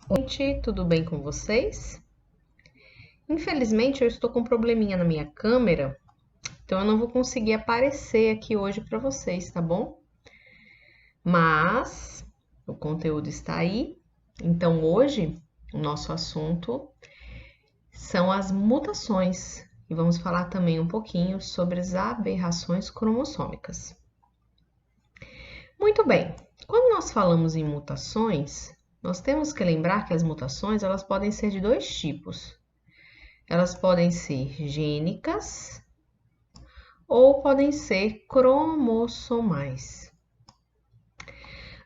Oi, gente, tudo bem com vocês? Infelizmente, eu estou com um probleminha na minha câmera, então eu não vou conseguir aparecer aqui hoje para vocês, tá bom? Mas o conteúdo está aí. Então, hoje, o nosso assunto são as mutações e vamos falar também um pouquinho sobre as aberrações cromossômicas. Muito bem, quando nós falamos em mutações, nós temos que lembrar que as mutações elas podem ser de dois tipos. Elas podem ser gênicas ou podem ser cromossomais.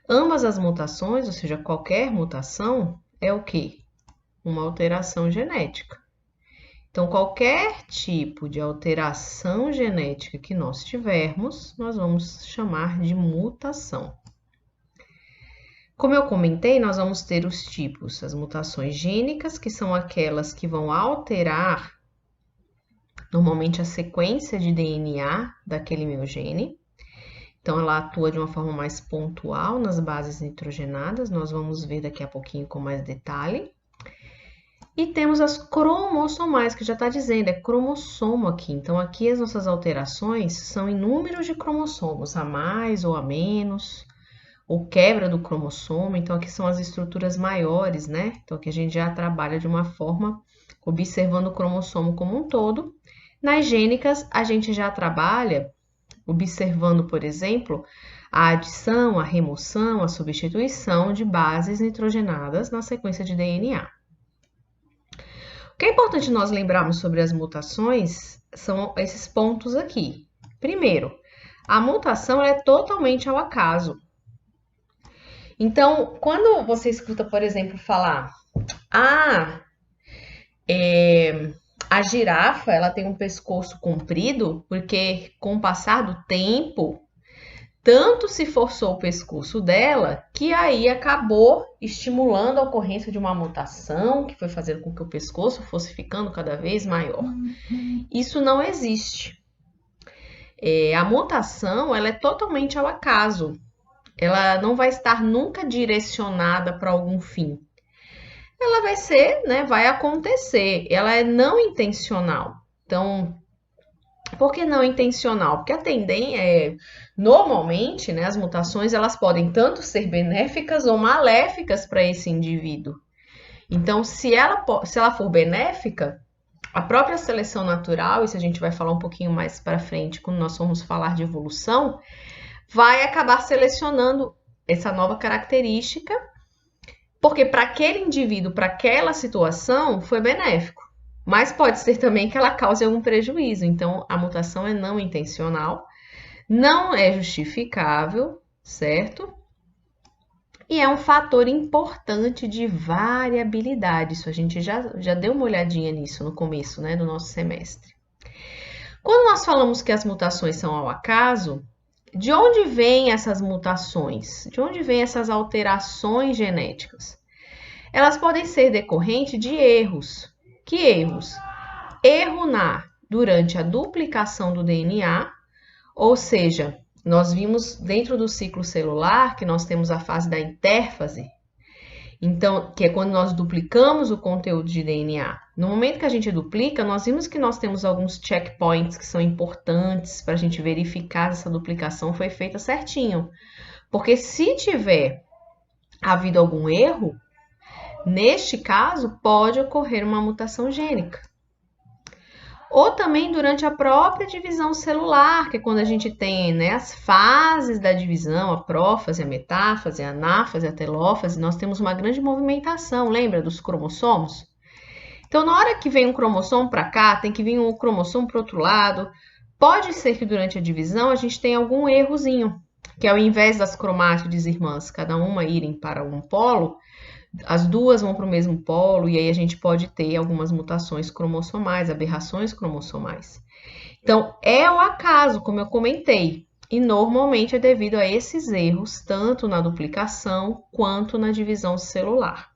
Ambas as mutações, ou seja, qualquer mutação, é o quê? Uma alteração genética. Então, qualquer tipo de alteração genética que nós tivermos, nós vamos chamar de mutação. Como eu comentei, nós vamos ter os tipos, as mutações gênicas, que são aquelas que vão alterar normalmente a sequência de DNA daquele meu gene. Então, ela atua de uma forma mais pontual nas bases nitrogenadas, nós vamos ver daqui a pouquinho com mais detalhe. E temos as cromossomais, que já está dizendo, é cromossomo aqui. Então, aqui as nossas alterações são em números de cromossomos, a mais ou a menos, ou quebra do cromossomo. Então, aqui são as estruturas maiores, né? Então, aqui a gente já trabalha de uma forma observando o cromossomo como um todo. Nas gênicas, a gente já trabalha observando, por exemplo, a adição, a remoção, a substituição de bases nitrogenadas na sequência de DNA. O que é importante nós lembrarmos sobre as mutações são esses pontos aqui. Primeiro, a mutação é totalmente ao acaso. Então, quando você escuta, por exemplo, falar a girafa, ela tem um pescoço comprido porque com o passar do tempo, tanto se forçou o pescoço dela que aí acabou estimulando a ocorrência de uma mutação que foi fazendo com que o pescoço fosse ficando cada vez maior. Isso não existe. A mutação, ela é totalmente ao acaso. Ela não vai estar nunca direcionada para algum fim. Ela vai ser, né, vai acontecer. Ela é não intencional. Então, por que não intencional? Porque a tendência é, normalmente, né, as mutações elas podem tanto ser benéficas ou maléficas para esse indivíduo. Então, se ela for benéfica, a própria seleção natural, isso a gente vai falar um pouquinho mais para frente quando nós formos falar de evolução, vai acabar selecionando essa nova característica, porque para aquele indivíduo, para aquela situação, foi benéfico. Mas pode ser também que ela cause algum prejuízo. Então, a mutação é não intencional, não é justificável, certo? E é um fator importante de variabilidade. Isso a gente já deu uma olhadinha nisso no começo, né, do nosso semestre. Quando nós falamos que as mutações são ao acaso, de onde vêm essas mutações? De onde vêm essas alterações genéticas? Elas podem ser decorrentes de erros. Que erros? Erro durante a duplicação do DNA, ou seja, nós vimos dentro do ciclo celular que nós temos a fase da intérfase, então, que é quando nós duplicamos o conteúdo de DNA. No momento que a gente duplica, nós vimos que nós temos alguns checkpoints que são importantes para a gente verificar se essa duplicação foi feita certinho. Porque se tiver havido algum erro, neste caso, pode ocorrer uma mutação gênica. Ou também durante a própria divisão celular, que é quando a gente tem, né, as fases da divisão, a prófase, a metáfase, a anáfase, a telófase, nós temos uma grande movimentação, lembra dos cromossomos? Então, na hora que vem um cromossomo para cá, tem que vir um cromossomo para o outro lado. Pode ser que durante a divisão a gente tenha algum errozinho, que ao invés das cromátides irmãs, cada uma irem para um polo, as duas vão para o mesmo polo e aí a gente pode ter algumas mutações cromossomais, aberrações cromossomais. Então, é o acaso, como eu comentei, e normalmente é devido a esses erros, tanto na duplicação quanto na divisão celular.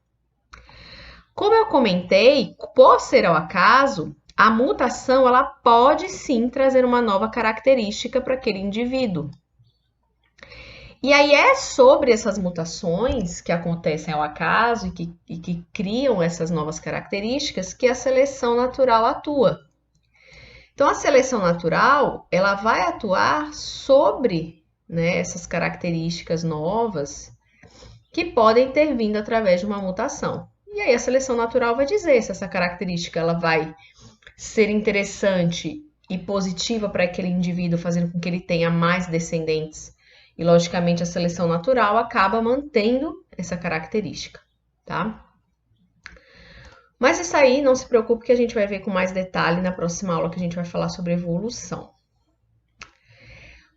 Como eu comentei, por ser ao acaso, a mutação ela pode sim trazer uma nova característica para aquele indivíduo. E aí é sobre essas mutações que acontecem ao acaso e que criam essas novas características que a seleção natural atua. Então, a seleção natural, ela vai atuar sobre, né, essas características novas que podem ter vindo através de uma mutação. E aí a seleção natural vai dizer se essa característica ela vai ser interessante e positiva para aquele indivíduo, fazendo com que ele tenha mais descendentes. E, logicamente, a seleção natural acaba mantendo essa característica, tá? Mas isso aí, não se preocupe que a gente vai ver com mais detalhe na próxima aula que a gente vai falar sobre evolução.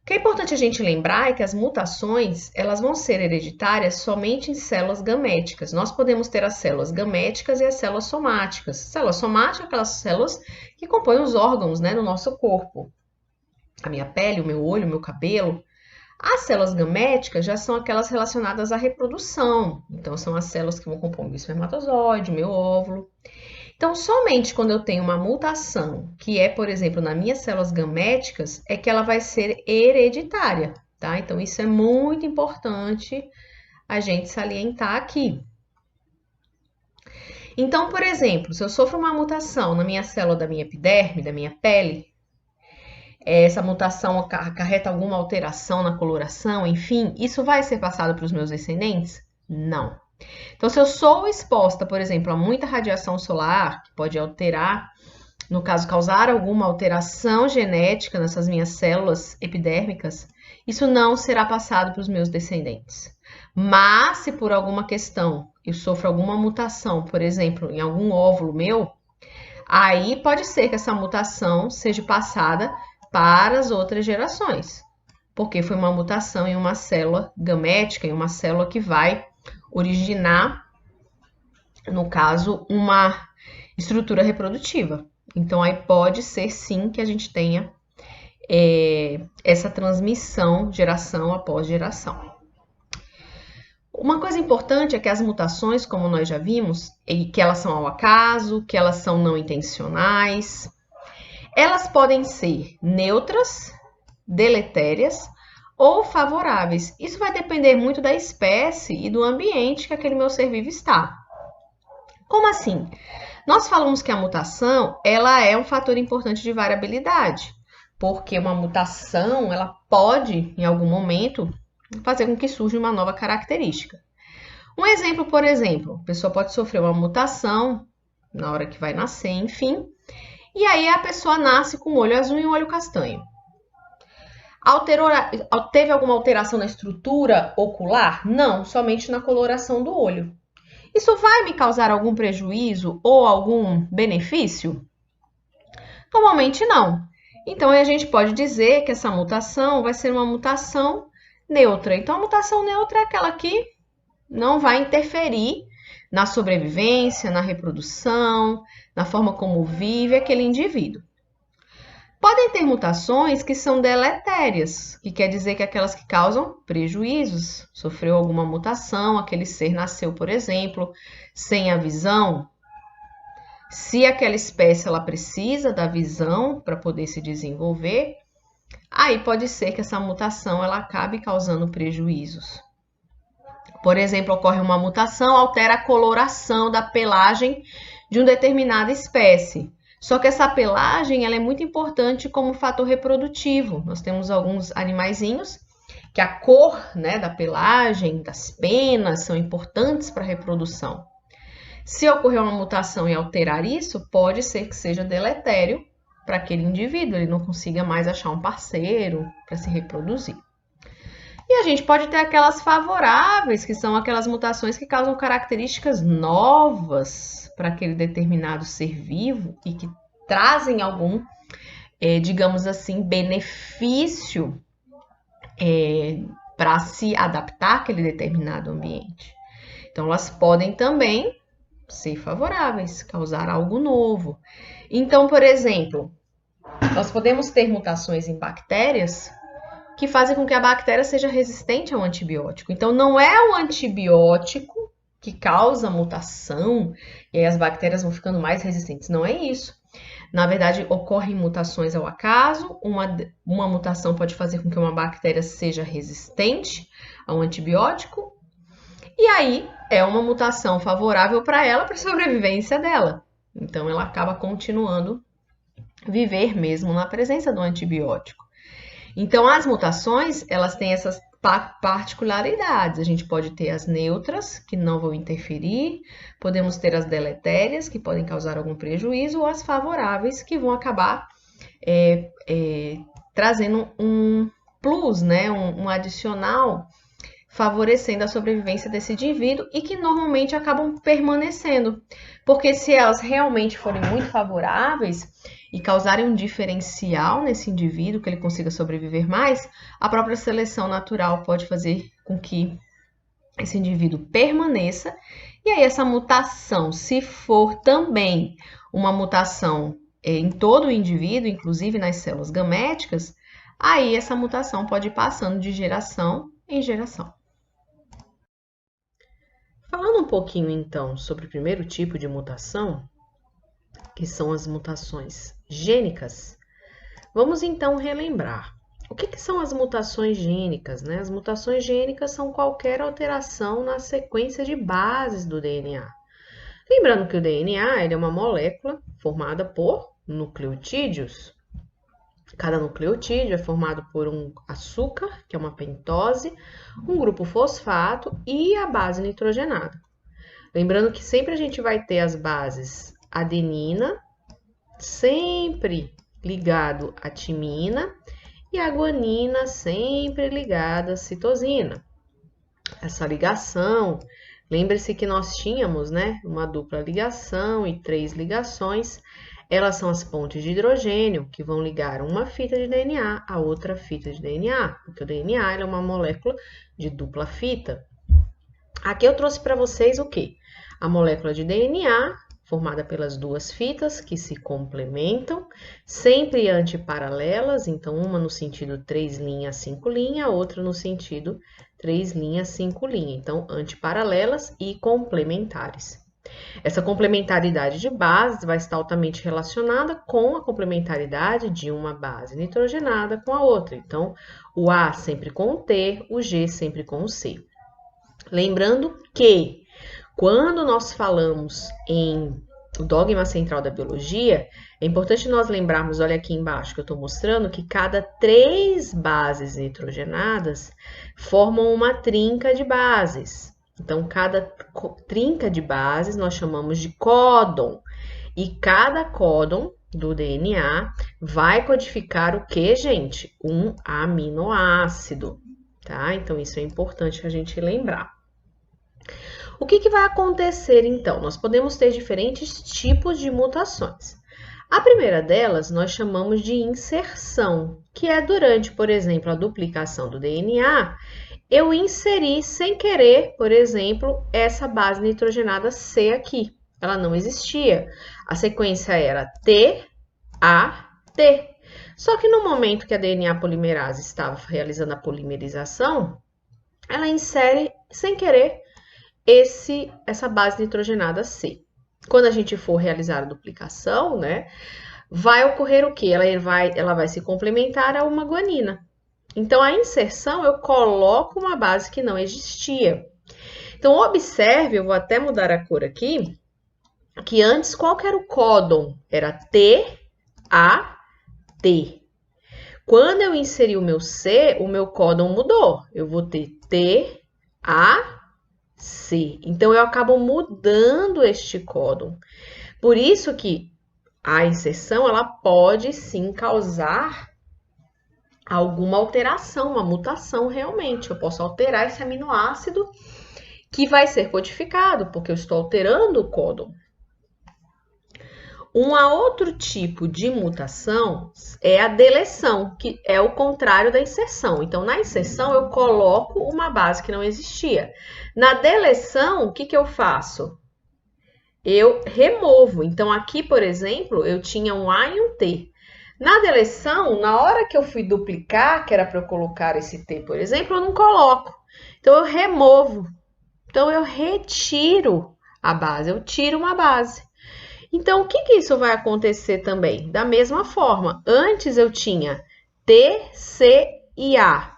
O que é importante a gente lembrar é que as mutações, elas vão ser hereditárias somente em células gaméticas. Nós podemos ter as células gaméticas e as células somáticas. Células somáticas, aquelas células que compõem os órgãos, né, no nosso corpo. A minha pele, o meu olho, o meu cabelo. As células gaméticas já são aquelas relacionadas à reprodução. Então, são as células que vão compor o meu espermatozoide, o meu óvulo. Então, somente quando eu tenho uma mutação, que é, por exemplo, nas minhas células gaméticas, é que ela vai ser hereditária, tá? Então, isso é muito importante a gente salientar aqui. Então, por exemplo, se eu sofro uma mutação na minha célula da minha epiderme, da minha pele, essa mutação acarreta alguma alteração na coloração, enfim, isso vai ser passado para os meus descendentes? Não. Então, se eu sou exposta, por exemplo, a muita radiação solar, que pode alterar, no caso, causar alguma alteração genética nessas minhas células epidérmicas, isso não será passado para os meus descendentes. Mas, se por alguma questão eu sofro alguma mutação, por exemplo, em algum óvulo meu, aí pode ser que essa mutação seja passada para as outras gerações, porque foi uma mutação em uma célula gamética, em uma célula que vai originar, no caso, uma estrutura reprodutiva. Então, aí pode ser sim que a gente tenha essa transmissão geração após geração. Uma coisa importante é que as mutações, como nós já vimos, que elas são ao acaso, que elas são não intencionais, elas podem ser neutras, deletérias ou favoráveis. Isso vai depender muito da espécie e do ambiente que aquele meu ser vivo está. Como assim? Nós falamos que a mutação, ela é um fator importante de variabilidade, porque uma mutação, ela pode, em algum momento, fazer com que surja uma nova característica. Um exemplo, por exemplo, a pessoa pode sofrer uma mutação na hora que vai nascer, enfim, e aí a pessoa nasce com um olho azul e um olho castanho. Teve alguma alteração na estrutura ocular? Não, somente na coloração do olho. Isso vai me causar algum prejuízo ou algum benefício? Normalmente não. Então, a gente pode dizer que essa mutação vai ser uma mutação neutra. Então, a mutação neutra é aquela que não vai interferir na sobrevivência, na reprodução, na forma como vive aquele indivíduo. Podem ter mutações que são deletérias, que quer dizer que aquelas que causam prejuízos. Sofreu alguma mutação, aquele ser nasceu, por exemplo, sem a visão. Se aquela espécie ela precisa da visão para poder se desenvolver, aí pode ser que essa mutação ela acabe causando prejuízos. Por exemplo, ocorre uma mutação, altera a coloração da pelagem de uma determinada espécie. Só que essa pelagem ela é muito importante como fator reprodutivo. Nós temos alguns animaizinhos que a cor, né, da pelagem, das penas, são importantes para a reprodução. Se ocorrer uma mutação e alterar isso, pode ser que seja deletério para aquele indivíduo, ele não consiga mais achar um parceiro para se reproduzir. E a gente pode ter aquelas favoráveis, que são aquelas mutações que causam características novas para aquele determinado ser vivo e que trazem algum, digamos assim, benefício para se adaptar àquele determinado ambiente. Então, elas podem também ser favoráveis, causar algo novo. Então, por exemplo, nós podemos ter mutações em bactérias que fazem com que a bactéria seja resistente ao antibiótico. Então, não é o antibiótico que causa mutação e aí as bactérias vão ficando mais resistentes. Não é isso. Na verdade, ocorrem mutações ao acaso. Uma mutação pode fazer com que uma bactéria seja resistente a um antibiótico. E aí, é uma mutação favorável para ela, para a sobrevivência dela. Então, ela acaba continuando viver mesmo na presença do antibiótico. Então, as mutações, elas têm essas particularidades. A gente pode ter as neutras, que não vão interferir, podemos ter as deletérias, que podem causar algum prejuízo, ou as favoráveis, que vão acabar trazendo um plus, né? um adicional, favorecendo a sobrevivência desse indivíduo e que normalmente acabam permanecendo. Porque se elas realmente forem muito favoráveis e causarem um diferencial nesse indivíduo, que ele consiga sobreviver mais, a própria seleção natural pode fazer com que esse indivíduo permaneça. E aí essa mutação, se for também uma mutação em todo o indivíduo, inclusive nas células gaméticas, aí essa mutação pode ir passando de geração em geração. Falando um pouquinho, então, sobre o primeiro tipo de mutação, que são as mutações gênicas, vamos então relembrar. O que são as mutações gênicas, né? As mutações gênicas são qualquer alteração na sequência de bases do DNA. Lembrando que o DNA ele é uma molécula formada por nucleotídeos. Cada nucleotídeo é formado por um açúcar, que é uma pentose, um grupo fosfato e a base nitrogenada. Lembrando que sempre a gente vai ter as bases adenina, sempre ligado à timina, e a guanina, sempre ligada à citosina. Essa ligação, lembre-se que nós tínhamos, né, uma dupla ligação e 3 ligações. Elas são as pontes de hidrogênio que vão ligar uma fita de DNA a outra fita de DNA, porque o DNA é uma molécula de dupla fita. Aqui eu trouxe para vocês o quê? A molécula de DNA, formada pelas duas fitas que se complementam, sempre antiparalelas, então uma no sentido 3' 5', a outra no sentido 3' 5', então antiparalelas e complementares. Essa complementaridade de bases vai estar altamente relacionada com a complementaridade de uma base nitrogenada com a outra. Então, o A sempre com o T, o G sempre com o C. Lembrando que, quando nós falamos em dogma central da biologia, é importante nós lembrarmos, olha aqui embaixo que eu estou mostrando, que cada 3 bases nitrogenadas formam uma trinca de bases. Então, cada trinca de bases nós chamamos de códon. E cada códon do DNA vai codificar o que, gente? Um aminoácido, tá? Então, isso é importante a gente lembrar. O que vai acontecer, então? Nós podemos ter diferentes tipos de mutações. A primeira delas nós chamamos de inserção, que é durante, por exemplo, a duplicação do DNA, eu inseri sem querer, por exemplo, essa base nitrogenada C aqui. Ela não existia. A sequência era T, A, T. Só que no momento que a DNA polimerase estava realizando a polimerização, ela insere sem querer essa base nitrogenada C. Quando a gente for realizar a duplicação, né, vai ocorrer o quê? Ela vai se complementar a uma guanina. Então, a inserção, eu coloco uma base que não existia. Então, observe, eu vou até mudar a cor aqui, que antes, qual que era o códon? Era T, A, T. Quando eu inseri o meu C, o meu códon mudou. Eu vou ter T, A, C. Então, eu acabo mudando este códon. Por isso que a inserção, ela pode sim causar alguma alteração, uma mutação realmente. Eu posso alterar esse aminoácido que vai ser codificado, porque eu estou alterando o códon. Um outro tipo de mutação é a deleção, que é o contrário da inserção. Então, na inserção, eu coloco uma base que não existia. Na deleção, o que eu faço? Eu removo. Então, aqui, por exemplo, eu tinha um A e um T. Na deleção, na hora que eu fui duplicar, que era para eu colocar esse T, por exemplo, eu não coloco. Então, eu removo. Então, eu retiro a base, eu tiro uma base. Então, o que que isso vai acontecer também? Da mesma forma, antes eu tinha T, C e A.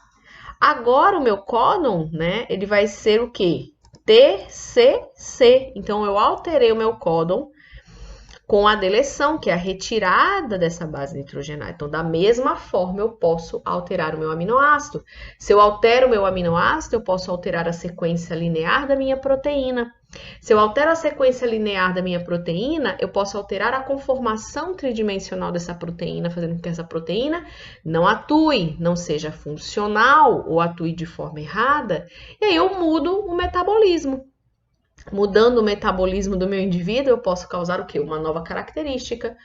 Agora o meu códon, né, ele vai ser o quê? T, C, C. Então, eu alterei o meu códon com a deleção, que é a retirada dessa base nitrogenada. Então, da mesma forma, eu posso alterar o meu aminoácido. Se eu altero o meu aminoácido, eu posso alterar a sequência linear da minha proteína. Se eu altero a sequência linear da minha proteína, eu posso alterar a conformação tridimensional dessa proteína, fazendo com que essa proteína não atue, não seja funcional ou atue de forma errada. E aí eu mudo o metabolismo. Mudando o metabolismo do meu indivíduo, eu posso causar o quê? Uma nova característica,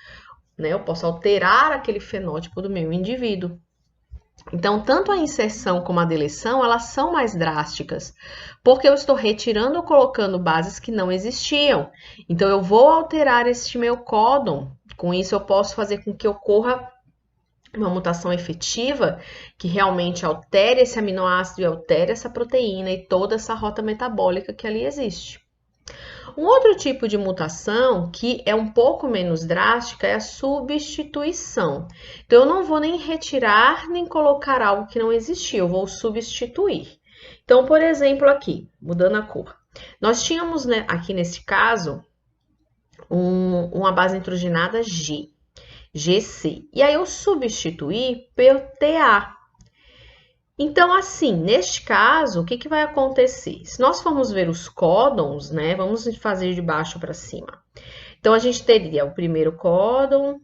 né? Eu posso alterar aquele fenótipo do meu indivíduo. Então, tanto a inserção como a deleção, elas são mais drásticas, porque eu estou retirando ou colocando bases que não existiam. Então, eu vou alterar este meu códon. Com isso, eu posso fazer com que ocorra uma mutação efetiva que realmente altere esse aminoácido e altere essa proteína e toda essa rota metabólica que ali existe. Um outro tipo de mutação que é um pouco menos drástica é a substituição. Então, eu não vou nem retirar nem colocar algo que não existia, eu vou substituir. Então, por exemplo, aqui, mudando a cor, nós tínhamos, né, aqui nesse caso, uma base nitrogenada G, GC. E aí eu substituí pelo TA. Então, assim, neste caso, o que que vai acontecer? Se nós formos ver os códons, né, vamos fazer de baixo para cima. Então, a gente teria o primeiro códon,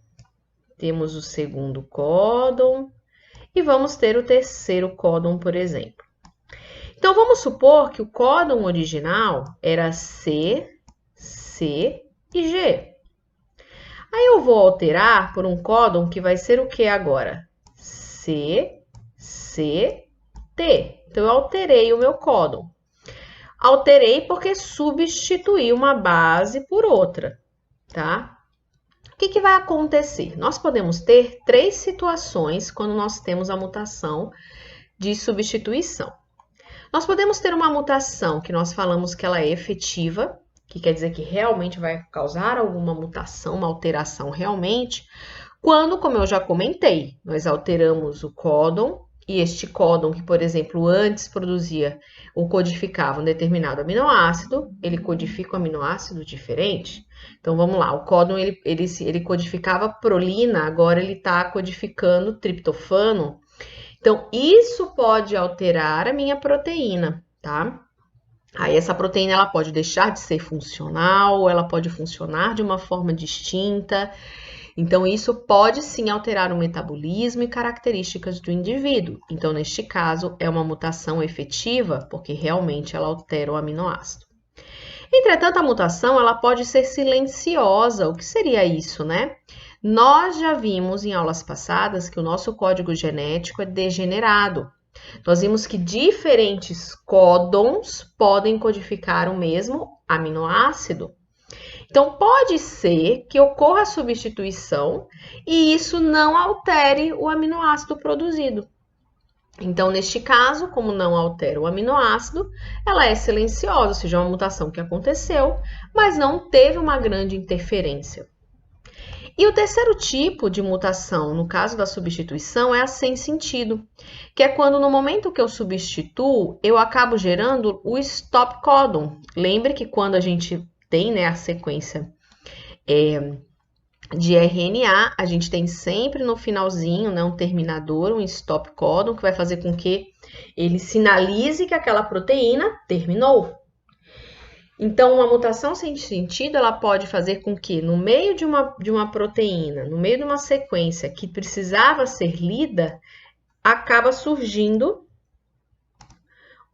temos o segundo códon e vamos ter o terceiro códon, por exemplo. Então, vamos supor que o códon original era C, C e G. Aí eu vou alterar por um códon que vai ser o que agora? C, C, T. Então, eu alterei o meu códon. Alterei porque substituí uma base por outra, tá? O que que vai acontecer? Nós podemos ter três situações quando nós temos a mutação de substituição. Nós podemos ter uma mutação que nós falamos que ela é efetiva, que quer dizer que realmente vai causar alguma mutação, uma alteração realmente, quando, como eu já comentei, nós alteramos o códon e este códon que, por exemplo, antes produzia ou codificava um determinado aminoácido, ele codifica um aminoácido diferente. Então, vamos lá, o códon ele codificava prolina, agora ele está codificando triptofano. Então, isso pode alterar a minha proteína, tá? Aí, essa proteína ela pode deixar de ser funcional, ela pode funcionar de uma forma distinta. Então, isso pode sim alterar o metabolismo e características do indivíduo. Então, neste caso, é uma mutação efetiva, porque realmente ela altera o aminoácido. Entretanto, a mutação ela pode ser silenciosa. O que seria isso, né? Nós já vimos em aulas passadas que o nosso código genético é degenerado. Nós vimos que diferentes códons podem codificar o mesmo aminoácido. Então, pode ser que ocorra a substituição e isso não altere o aminoácido produzido. Então, neste caso, como não altera o aminoácido, ela é silenciosa, ou seja, é uma mutação que aconteceu, mas não teve uma grande interferência. E o terceiro tipo de mutação, no caso da substituição, é a sem sentido, que é quando no momento que eu substituo, eu acabo gerando o stop codon. Lembre que quando a gente tem, né, a sequência de RNA, a gente tem sempre no finalzinho, né, um terminador, um stop codon, que vai fazer com que ele sinalize que aquela proteína terminou. Então, uma mutação sem sentido, ela pode fazer com que no meio de uma proteína, no meio de uma sequência que precisava ser lida, acaba surgindo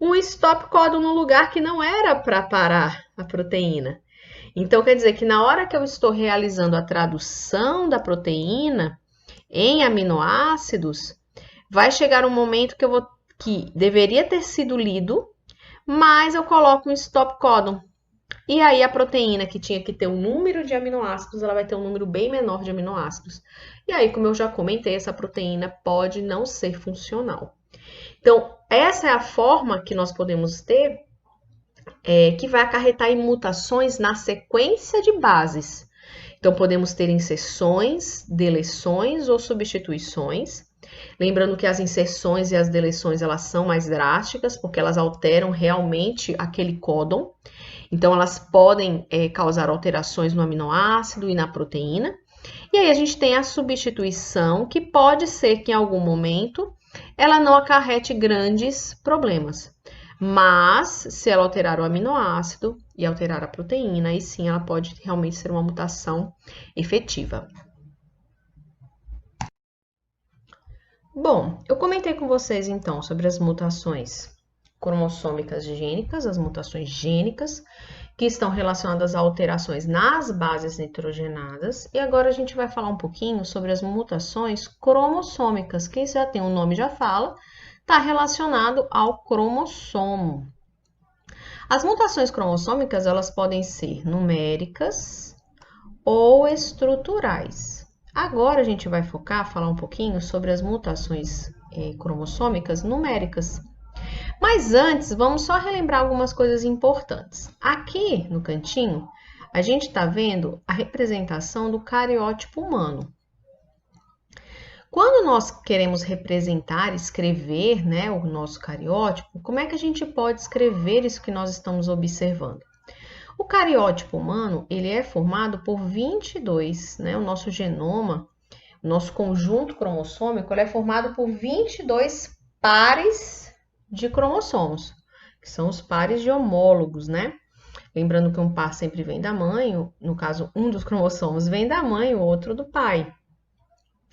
um stop codon no lugar que não era para parar a proteína. Então, quer dizer que na hora que eu estou realizando a tradução da proteína em aminoácidos, vai chegar um momento que deveria ter sido lido, mas eu coloco um stop codon. E aí a proteína que tinha que ter um número de aminoácidos, ela vai ter um número bem menor de aminoácidos. E aí, como eu já comentei, essa proteína pode não ser funcional. Então, essa é a forma que nós podemos ter que vai acarretar em mutações na sequência de bases. Então, podemos ter inserções, deleções ou substituições. Lembrando que as inserções e as deleções, elas são mais drásticas, porque elas alteram realmente aquele códon. Então, elas podem causar alterações no aminoácido e na proteína. E aí, a gente tem a substituição, que pode ser que em algum momento ela não acarrete grandes problemas. Mas, se ela alterar o aminoácido e alterar a proteína, aí sim ela pode realmente ser uma mutação efetiva. Bom, eu comentei com vocês então sobre as mutações cromossômicas gênicas, as mutações gênicas, que estão relacionadas a alterações nas bases nitrogenadas. E agora a gente vai falar um pouquinho sobre as mutações cromossômicas, que já tem um nome, já fala, está relacionado ao cromossomo. As mutações cromossômicas, elas podem ser numéricas ou estruturais. Agora a gente vai falar um pouquinho sobre as mutações cromossômicas numéricas. Mas antes, vamos só relembrar algumas coisas importantes. Aqui no cantinho, a gente está vendo a representação do cariótipo humano. Quando nós queremos representar, escrever, né, o nosso cariótipo, como é que a gente pode escrever isso que nós estamos observando? O cariótipo humano, ele é formado por 22, né, o nosso genoma, o nosso conjunto cromossômico, ele é formado por 22 pares de cromossomos, que são os pares de homólogos, né? Lembrando que um par sempre vem da mãe, no caso, um dos cromossomos vem da mãe, o outro do pai.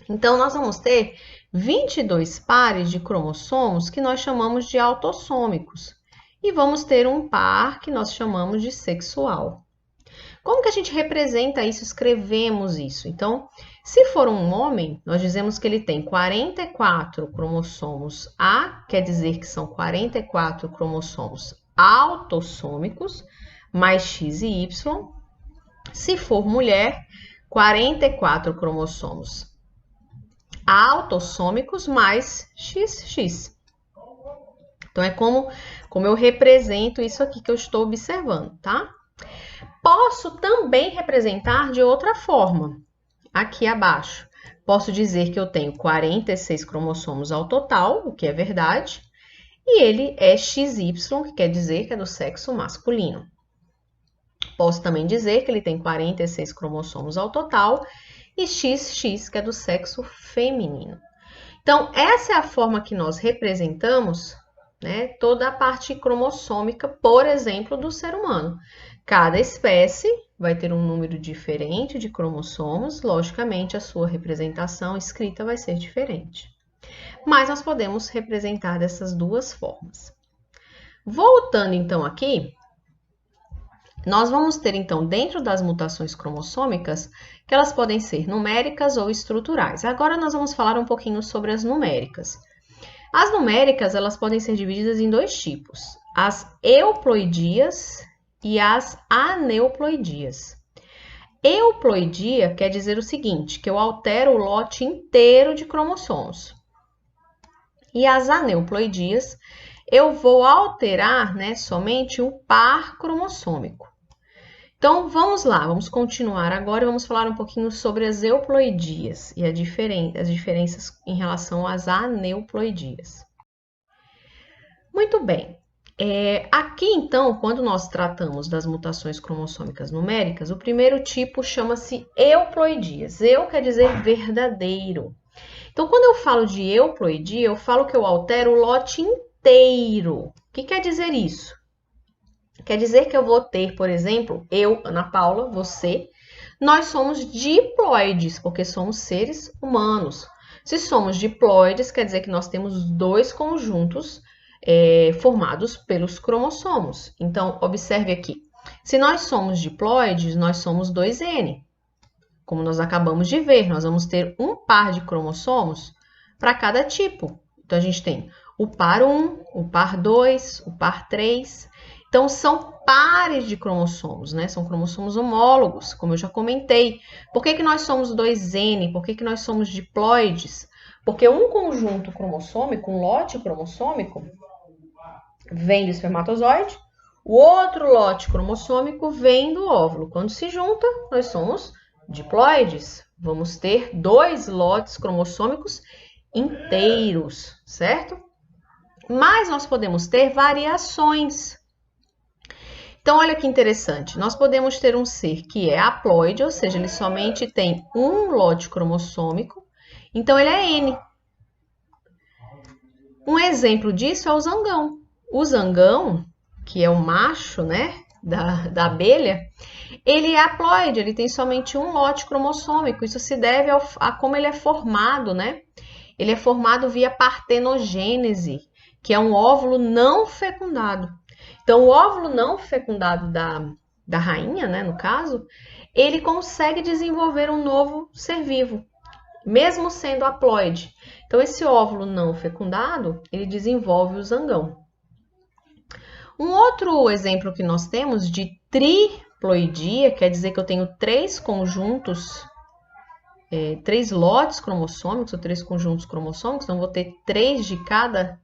Então, nós vamos ter 22 pares de cromossomos que nós chamamos de autossômicos. E vamos ter um par que nós chamamos de sexual. Como que a gente representa isso, escrevemos isso? Então, se for um homem, nós dizemos que ele tem 44 cromossomos A, quer dizer que são 44 cromossomos autossômicos, mais X e Y. Se for mulher, 44 cromossomos autossômicos mais XX. Então, é como eu represento isso aqui que eu estou observando, tá? Posso também representar de outra forma, aqui abaixo. Posso dizer que eu tenho 46 cromossomos ao total, o que é verdade, e ele é XY, que quer dizer que é do sexo masculino. Posso também dizer que ele tem 46 cromossomos ao total e XX, que é do sexo feminino. Então, essa é a forma que nós representamos, né, toda a parte cromossômica, por exemplo, do ser humano. Cada espécie vai ter um número diferente de cromossomos, logicamente a sua representação escrita vai ser diferente. Mas nós podemos representar dessas duas formas. Voltando então aqui, nós vamos ter então dentro das mutações cromossômicas que elas podem ser numéricas ou estruturais. Agora nós vamos falar um pouquinho sobre as numéricas. As numéricas, elas podem ser divididas em dois tipos, as euploidias e as aneuploidias. Euploidia quer dizer o seguinte, que eu altero o lote inteiro de cromossomos. E as aneuploidias, eu vou alterar, né, somente o par cromossômico. Então, vamos lá, vamos continuar agora e vamos falar um pouquinho sobre as euploidias e as diferenças em relação às aneuploidias. Muito bem. Aqui, então, quando nós tratamos das mutações cromossômicas numéricas, o primeiro tipo chama-se euploidias. Eu quer dizer verdadeiro. Então, quando eu falo de euploidia, eu falo que eu altero o lote inteiro. O que quer dizer isso? Quer dizer que eu vou ter, por exemplo, eu, Ana Paula, você, nós somos diploides, porque somos seres humanos. Se somos diploides, quer dizer que nós temos dois conjuntos formados pelos cromossomos. Então, observe aqui. Se nós somos diploides, nós somos 2N. Como nós acabamos de ver, nós vamos ter um par de cromossomos para cada tipo. Então, a gente tem o par 1, o par 2, o par 3. Então, são pares de cromossomos, né? São cromossomos homólogos, como eu já comentei. Por que nós somos 2N? Por que nós somos diploides? Porque um conjunto cromossômico, um lote cromossômico, vem do espermatozoide, o outro lote cromossômico vem do óvulo. Quando se junta, nós somos diploides, vamos ter 2 lotes cromossômicos inteiros, certo? Mas nós podemos ter variações. Então, olha que interessante, nós podemos ter um ser que é haploide, ou seja, ele somente tem um lote cromossômico, então ele é N. Um exemplo disso é o zangão. O zangão, que é o macho, né, da abelha, ele é haploide, ele tem somente um lote cromossômico. Isso se deve a como ele é formado, né? Ele é formado via partenogênese, que é um óvulo não fecundado. Então, o óvulo não fecundado da rainha, né, no caso, ele consegue desenvolver um novo ser vivo, mesmo sendo haploide. Então, esse óvulo não fecundado, ele desenvolve o zangão. Um outro exemplo que nós temos de triploidia, quer dizer que eu tenho 3 conjuntos, 3 lotes cromossômicos, ou 3 conjuntos cromossômicos, então vou ter 3 de cada,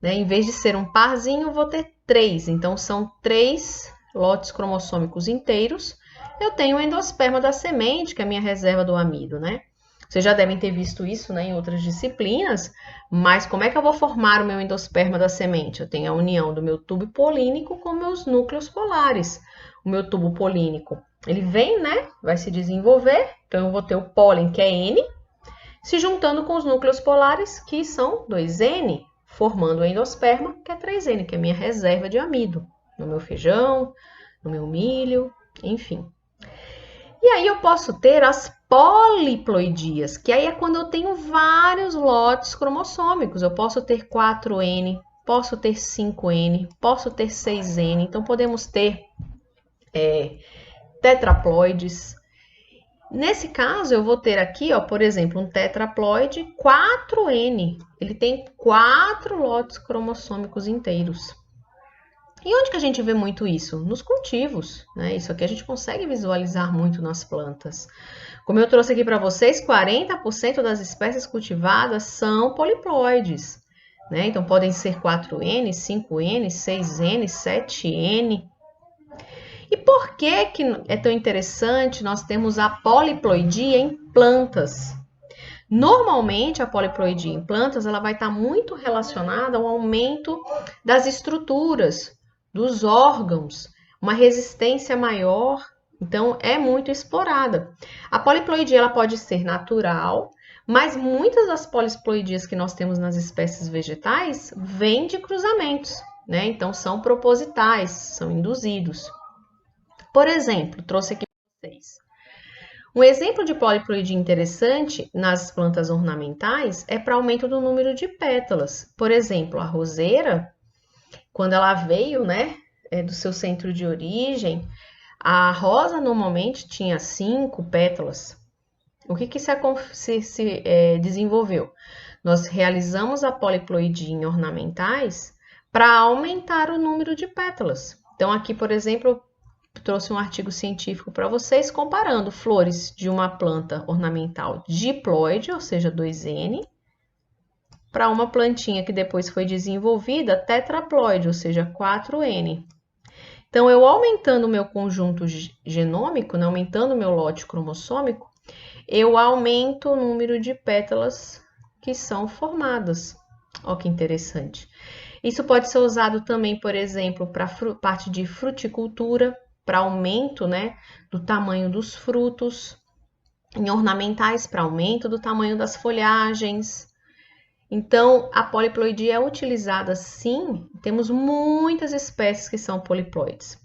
né? Em vez de ser um parzinho, eu vou ter 3. Então, são 3 lotes cromossômicos inteiros. Eu tenho o endosperma da semente, que é a minha reserva do amido, né? Vocês já devem ter visto isso, né, em outras disciplinas, mas como é que eu vou formar o meu endosperma da semente? Eu tenho a união do meu tubo polínico com meus núcleos polares. O meu tubo polínico, ele vem, né, vai se desenvolver, então eu vou ter o pólen, que é N, se juntando com os núcleos polares, que são 2N, formando o endosperma, que é 3N, que é a minha reserva de amido, no meu feijão, no meu milho, enfim. E aí eu posso ter as poliploidias, que aí é quando eu tenho vários lotes cromossômicos. Eu posso ter 4N, posso ter 5N, posso ter 6N. Então, podemos ter tetraploides. Nesse caso, eu vou ter aqui, ó, por exemplo, um tetraploide 4N. Ele tem 4 lotes cromossômicos inteiros. E onde que a gente vê muito isso? Nos cultivos, né? Isso aqui a gente consegue visualizar muito nas plantas. Como eu trouxe aqui para vocês, 40% das espécies cultivadas são poliploides, né? Então, podem ser 4N, 5N, 6N, 7N. E por que é tão interessante nós termos a poliploidia em plantas? Normalmente, a poliploidia em plantas ela vai estar muito relacionada ao aumento das estruturas, dos órgãos, uma resistência maior, então é muito explorada. A poliploidia ela pode ser natural, mas muitas das poliploidias que nós temos nas espécies vegetais vêm de cruzamentos, né? Então são propositais, são induzidos. Por exemplo, trouxe aqui para vocês. Um exemplo de poliploidia interessante nas plantas ornamentais é para aumento do número de pétalas. Por exemplo, a roseira, quando ela veio, né, do seu centro de origem, a rosa normalmente tinha 5 pétalas. O que se desenvolveu? Nós realizamos a poliploidia em ornamentais para aumentar o número de pétalas. Então, aqui, por exemplo, eu trouxe um artigo científico para vocês comparando flores de uma planta ornamental diploide, ou seja, 2N, para uma plantinha que depois foi desenvolvida tetraploide, ou seja, 4N. Então, eu aumentando o meu conjunto genômico, né, aumentando o meu lote cromossômico, eu aumento o número de pétalas que são formadas. Olha que interessante. Isso pode ser usado também, por exemplo, para parte de fruticultura, para aumento, né, do tamanho dos frutos, em ornamentais, para aumento do tamanho das folhagens. Então, a poliploidia é utilizada sim, temos muitas espécies que são poliploides.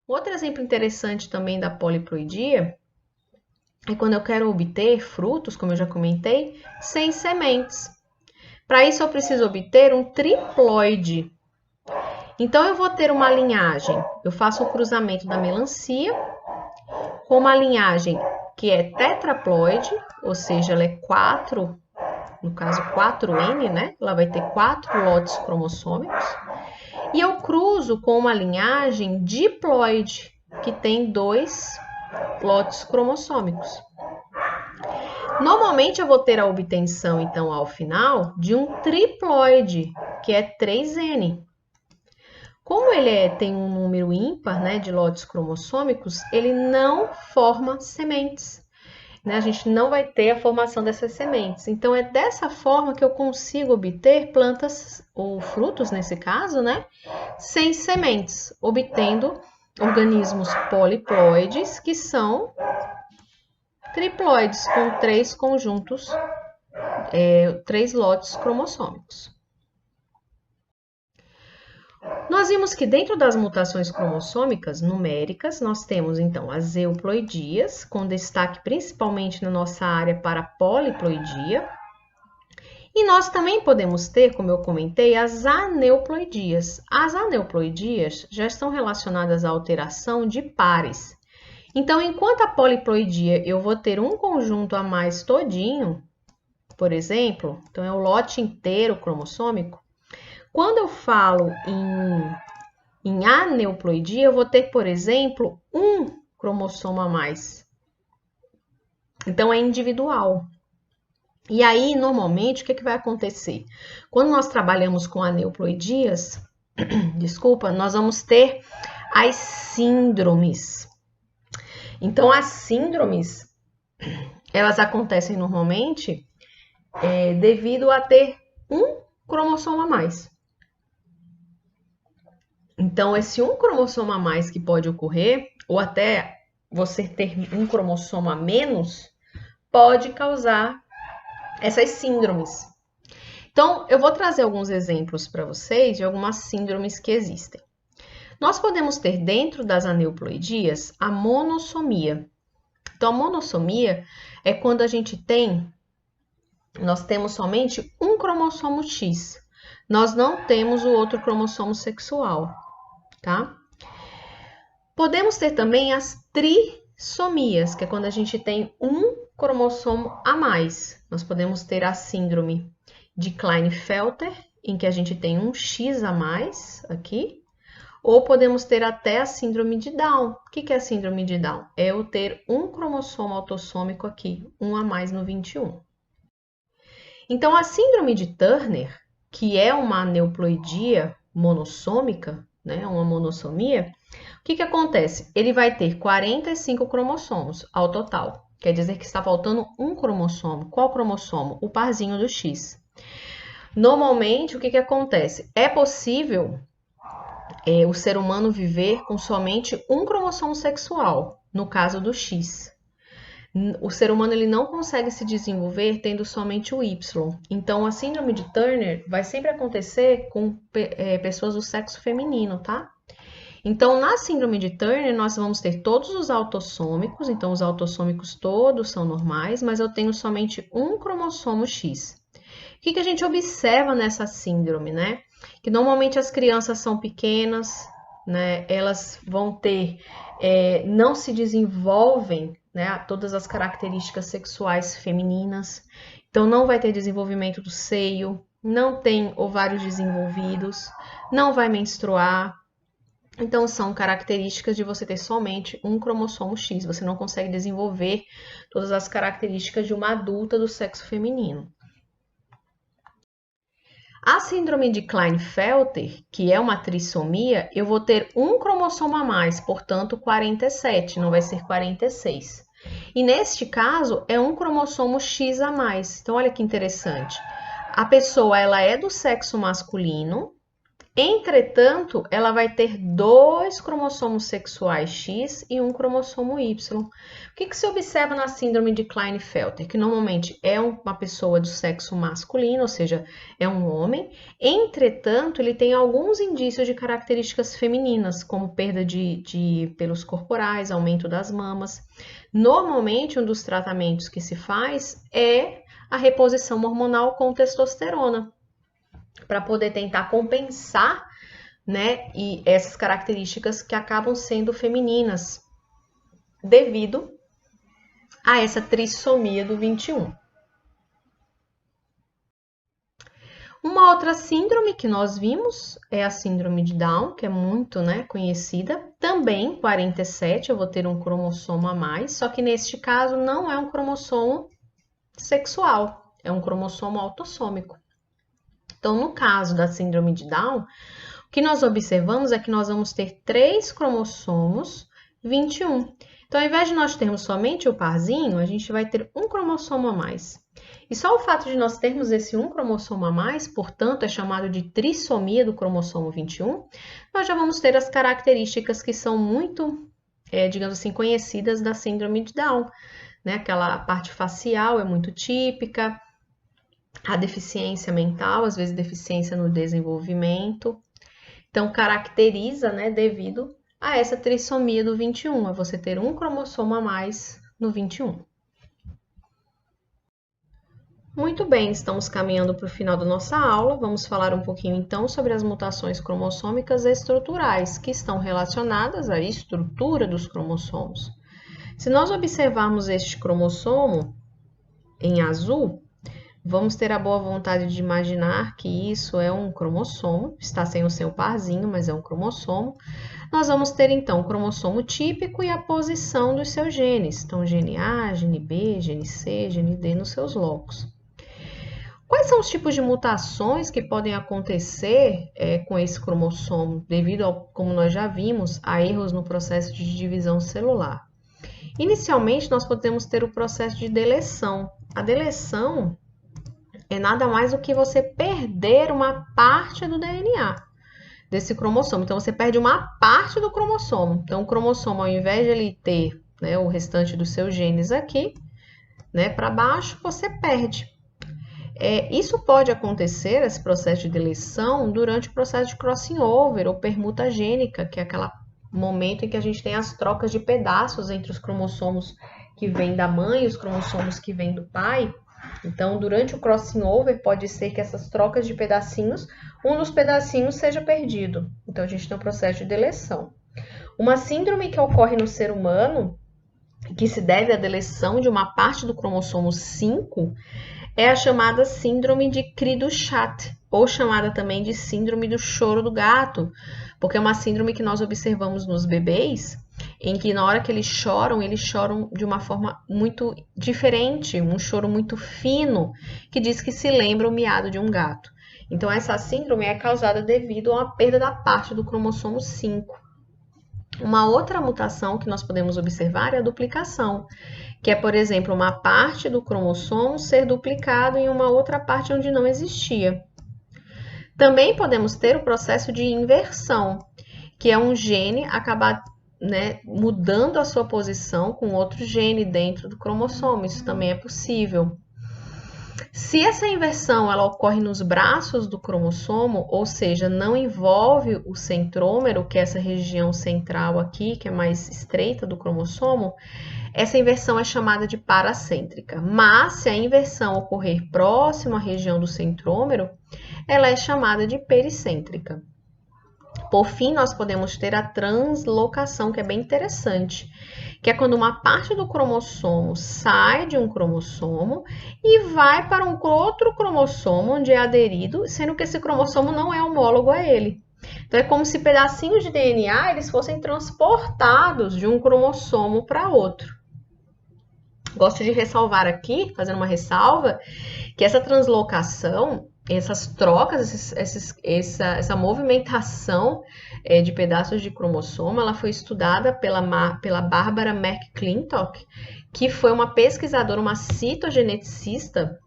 Outro exemplo interessante também da poliploidia é quando eu quero obter frutos, como eu já comentei, sem sementes. Para isso, eu preciso obter um triploide. Então, eu vou ter uma linhagem, eu faço o cruzamento da melancia com uma linhagem que é tetraploide, ou seja, ela é 4, no caso 4N, né? Ela vai ter 4 lotes cromossômicos. E eu cruzo com uma linhagem diploide, que tem 2 lotes cromossômicos. Normalmente eu vou ter a obtenção, então, ao final, de um triploide, que é 3N. Como ele tem um número ímpar, né, de lotes cromossômicos, ele não forma sementes. né? A gente não vai ter a formação dessas sementes. Então, é dessa forma que eu consigo obter plantas ou frutos, nesse caso, né? Sem sementes, obtendo organismos poliploides, que são triploides, com 3 conjuntos, 3 lotes cromossômicos. Nós vimos que dentro das mutações cromossômicas numéricas, nós temos então as euploidias, com destaque principalmente na nossa área para a poliploidia. E nós também podemos ter, como eu comentei, as aneuploidias. As aneuploidias já estão relacionadas à alteração de pares. Então, enquanto a poliploidia eu vou ter um conjunto a mais todinho, por exemplo, então é o lote inteiro cromossômico, quando eu falo em aneuploidia, eu vou ter, por exemplo, um cromossomo a mais. Então, é individual. E aí, normalmente, o que vai acontecer? Quando nós trabalhamos com aneuploidias, desculpa, nós vamos ter as síndromes. Então, as síndromes, elas acontecem normalmente devido a ter um cromossomo a mais. Então, esse um cromossomo a mais que pode ocorrer, ou até você ter um cromossomo a menos, pode causar essas síndromes. Então, eu vou trazer alguns exemplos para vocês de algumas síndromes que existem. Nós podemos ter dentro das aneuploidias a monossomia. Então, a monossomia é quando nós temos somente um cromossomo X. Nós não temos o outro cromossomo sexual, tá? Podemos ter também as trissomias, que é quando a gente tem um cromossomo a mais. Nós podemos ter a síndrome de Klinefelter, em que a gente tem um X a mais aqui, ou podemos ter até a síndrome de Down. O que é a síndrome de Down? É eu ter um cromossomo autossômico aqui, um a mais no 21. Então, a síndrome de Turner, que é uma aneuploidia monossômica, né, uma monossomia, o que acontece? Ele vai ter 45 cromossomos ao total. Quer dizer que está faltando um cromossomo. Qual cromossomo? O parzinho do X. Normalmente, o que acontece? É possível o ser humano viver com somente um cromossomo sexual, no caso do X. O ser humano ele não consegue se desenvolver tendo somente o Y. Então, a síndrome de Turner vai sempre acontecer com pessoas do sexo feminino, tá? Então, na síndrome de Turner, nós vamos ter todos os autossômicos. Então, os autossômicos todos são normais, mas eu tenho somente um cromossomo X. O que a gente observa nessa síndrome, né? Que normalmente as crianças são pequenas, né? Elas vão ter, não se desenvolvem, né? Todas as características sexuais femininas. Então, não vai ter desenvolvimento do seio, não tem ovários desenvolvidos, não vai menstruar. Então, são características de você ter somente um cromossomo X. Você não consegue desenvolver todas as características de uma adulta do sexo feminino. A síndrome de Klinefelter, que é uma trissomia, eu vou ter um cromossomo a mais, portanto 47, não vai ser 46. E neste caso, é um cromossomo X a mais. Então, olha que interessante. A pessoa ela é do sexo masculino, entretanto, ela vai ter 2 cromossomos sexuais X e um cromossomo Y. O que se observa na síndrome de Klinefelter? Que normalmente é uma pessoa do sexo masculino, ou seja, é um homem. Entretanto, ele tem alguns indícios de características femininas, como perda de pelos corporais, aumento das mamas. Normalmente, um dos tratamentos que se faz é a reposição hormonal com testosterona, para poder tentar compensar, né, e essas características que acabam sendo femininas devido a essa trissomia do 21. Uma outra síndrome que nós vimos é a síndrome de Down, que é muito, né, conhecida. Também 47, eu vou ter um cromossomo a mais, só que neste caso não é um cromossomo sexual, é um cromossomo autossômico. Então, no caso da síndrome de Down, o que nós observamos é que nós vamos ter 3 cromossomos 21. Então, ao invés de nós termos somente o parzinho, a gente vai ter um cromossomo a mais. E só o fato de nós termos esse um cromossomo a mais, portanto, é chamado de trissomia do cromossomo 21, nós já vamos ter as características que são muito, digamos assim, conhecidas da síndrome de Down, né? Aquela parte facial é muito típica, a deficiência mental, às vezes deficiência no desenvolvimento. Então, caracteriza, né, devido a essa trissomia do 21, a você ter um cromossomo a mais no 21. Muito bem, estamos caminhando para o final da nossa aula. Vamos falar um pouquinho então sobre as mutações cromossômicas estruturais, que estão relacionadas à estrutura dos cromossomos. Se nós observarmos este cromossomo em azul, vamos ter a boa vontade de imaginar que isso é um cromossomo, está sem o seu parzinho, mas é um cromossomo. Nós vamos ter então o cromossomo típico e a posição dos seus genes, então gene A, gene B, gene C, gene D nos seus locos. Quais são os tipos de mutações que podem acontecer com esse cromossomo, devido, como nós já vimos, a erros no processo de divisão celular? Inicialmente, nós podemos ter o processo de deleção. A deleção é nada mais do que você perder uma parte do DNA desse cromossomo. Então, você perde uma parte do cromossomo. Então, o cromossomo, ao invés de ele ter, né, o restante dos seus genes aqui, né, para baixo, você perde. Isso pode acontecer, esse processo de deleção, durante o processo de crossing over ou permuta gênica, que é aquele momento em que a gente tem as trocas de pedaços entre os cromossomos que vêm da mãe e os cromossomos que vêm do pai. Então, durante o crossing over, pode ser que essas trocas de pedacinhos, um dos pedacinhos seja perdido. Então, a gente tem um processo de deleção. Uma síndrome que ocorre no ser humano, que se deve à deleção de uma parte do cromossomo 5, é a chamada síndrome de Cri-du-Chat, ou chamada também de síndrome do choro do gato, porque é uma síndrome que nós observamos nos bebês, em que na hora que eles choram de uma forma muito diferente, um choro muito fino, que diz que se lembra o miado de um gato. Então, essa síndrome é causada devido a uma perda da parte do cromossomo 5. Uma outra mutação que nós podemos observar é a duplicação, que é, por exemplo, uma parte do cromossomo ser duplicado em uma outra parte onde não existia. Também podemos ter o processo de inversão, que é um gene acabar, né, mudando a sua posição com outro gene dentro do cromossomo. Isso também é possível. Se essa inversão ela ocorre nos braços do cromossomo, ou seja, não envolve o centrômero, que é essa região central aqui, que é mais estreita do cromossomo, essa inversão é chamada de paracêntrica. Mas se a inversão ocorrer próximo à região do centrômero, ela é chamada de pericêntrica. Por fim, nós podemos ter a translocação, que é bem interessante, que é quando uma parte do cromossomo sai de um cromossomo e vai para um outro cromossomo onde é aderido, sendo que esse cromossomo não é homólogo a ele. Então, é como se pedacinhos de DNA eles fossem transportados de um cromossomo para outro. Gosto de ressalvar aqui, fazendo uma ressalva, que essa translocação, essas trocas, essa movimentação de pedaços de cromossomo, ela foi estudada pela Barbara McClintock, que foi uma pesquisadora, uma citogeneticista,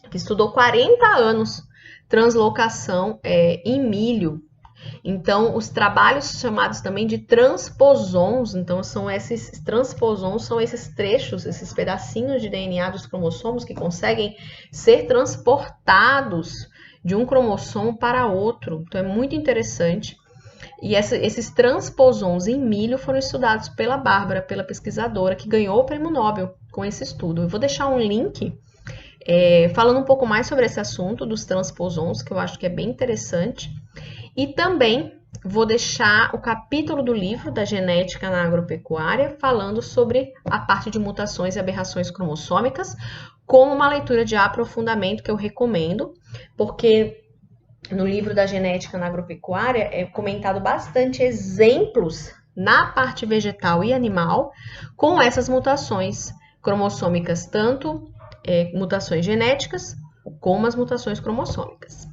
que estudou 40 anos translocação em milho. Então, os trabalhos chamados também de transposons, então são esses transposons, são esses trechos, esses pedacinhos de DNA dos cromossomos que conseguem ser transportados de um cromossomo para outro. Então, é muito interessante. E esses transposons em milho foram estudados pela Bárbara, pela pesquisadora, que ganhou o prêmio Nobel com esse estudo. Eu vou deixar um link falando um pouco mais sobre esse assunto dos transposons, que eu acho que é bem interessante. E também vou deixar o capítulo do livro da genética na agropecuária falando sobre a parte de mutações e aberrações cromossômicas, como uma leitura de aprofundamento que eu recomendo, porque no livro da genética na agropecuária é comentado bastante exemplos na parte vegetal e animal com essas mutações cromossômicas, tanto mutações genéticas como as mutações cromossômicas.